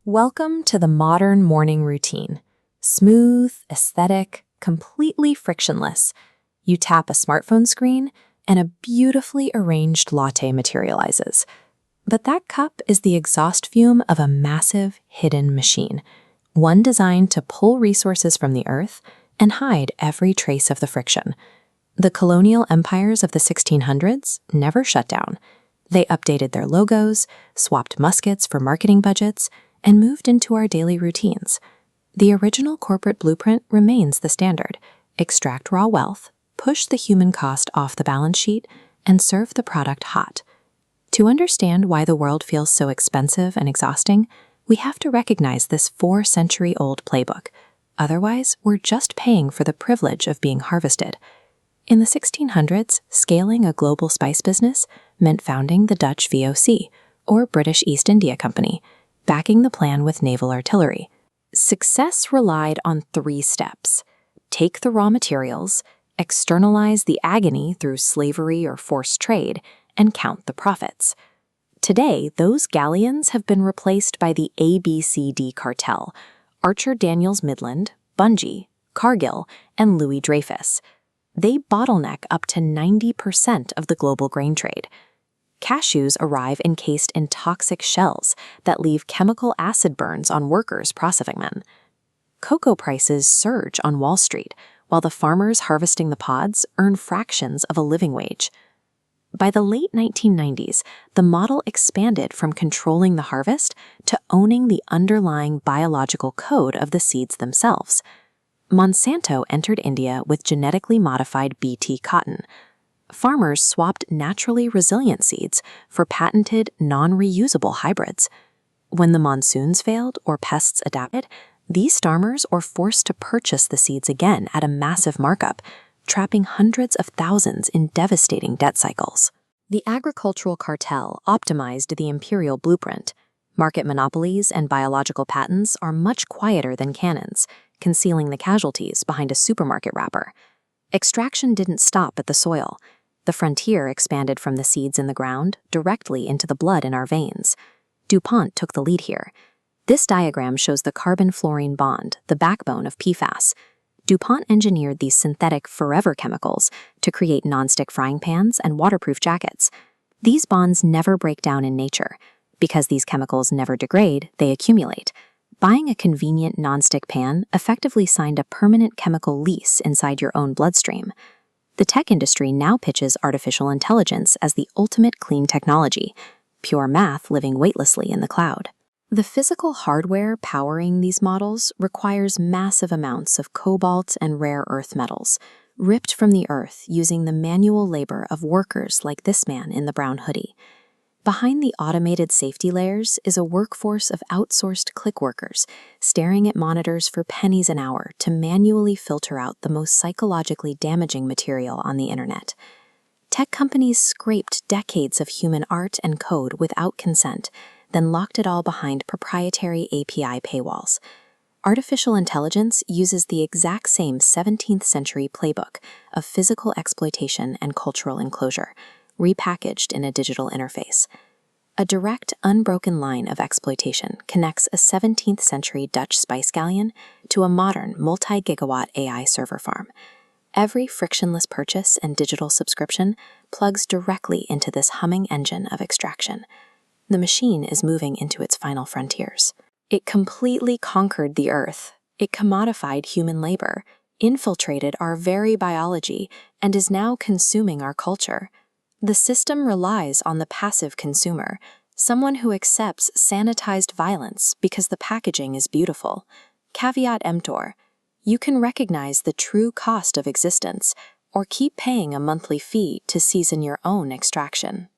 Welcome to the modern morning routine. Smooth, aesthetic, completely frictionless. You tap a smartphone screen and a beautifully arranged latte materializes. But that cup is the exhaust fume of a massive, hidden machine, one designed to pull resources from the earth and hide every trace of the friction. The colonial empires of the 1600s never shut down. They updated their logos, swapped muskets for marketing budgets, and moved into our daily routines. The original corporate blueprint remains the standard: extract raw wealth, push the human cost off the balance sheet, and serve the product hot. To understand why the world feels so expensive and exhausting, we have to recognize this 4-century-old playbook. Otherwise, we're just paying for the privilege of being harvested. In the 1600s, scaling a global spice business meant founding the Dutch VOC, or British East India Company, backing the plan with naval artillery. Success relied on 3 steps: take the raw materials, externalize the agony through slavery or forced trade, and count the profits. Today, those galleons have been replaced by the ABCD cartel: Archer Daniels Midland, Bunge, Cargill, and Louis Dreyfus. They bottleneck up to 90% of the global grain trade. Cashews arrive encased in toxic shells that leave chemical acid burns on workers processing them. Cocoa prices surge on Wall Street, while the farmers harvesting the pods earn fractions of a living wage. By the late 1990s, the model expanded from controlling the harvest to owning the underlying biological code of the seeds themselves. Monsanto entered India with genetically modified Bt cotton. Farmers swapped naturally resilient seeds for patented, non-reusable hybrids. When the monsoons failed or pests adapted, these farmers were forced to purchase the seeds again at a massive markup, trapping hundreds of thousands in devastating debt cycles. The agricultural cartel optimized the imperial blueprint. Market monopolies and biological patents are much quieter than cannons, concealing the casualties behind a supermarket wrapper. Extraction didn't stop at the soil. The frontier expanded from the seeds in the ground directly into the blood in our veins. DuPont took the lead here. This diagram shows the carbon-fluorine bond, the backbone of PFAS. DuPont engineered these synthetic forever chemicals to create nonstick frying pans and waterproof jackets. These bonds never break down in nature. Because these chemicals never degrade, they accumulate. Buying a convenient nonstick pan effectively signed a permanent chemical lease inside your own bloodstream. The tech industry now pitches artificial intelligence as the ultimate clean technology, pure math living weightlessly in the cloud. The physical hardware powering these models requires massive amounts of cobalt and rare earth metals, ripped from the earth using the manual labor of workers like this man in the brown hoodie. Behind the automated safety layers is a workforce of outsourced click workers staring at monitors for pennies an hour to manually filter out the most psychologically damaging material on the internet. Tech companies scraped decades of human art and code without consent, then locked it all behind proprietary API paywalls. Artificial intelligence uses the exact same 17th century playbook of physical exploitation and cultural enclosure, repackaged in a digital interface. A direct, unbroken line of exploitation connects a 17th century Dutch spice galleon to a modern, multi-gigawatt AI server farm. Every frictionless purchase and digital subscription plugs directly into this humming engine of extraction. The machine is moving into its final frontiers. It completely conquered the earth. It commodified human labor, infiltrated our very biology, and is now consuming our culture. The system relies on the passive consumer, someone who accepts sanitized violence because the packaging is beautiful. Caveat emptor: you can recognize the true cost of existence or keep paying a monthly fee to season your own extraction.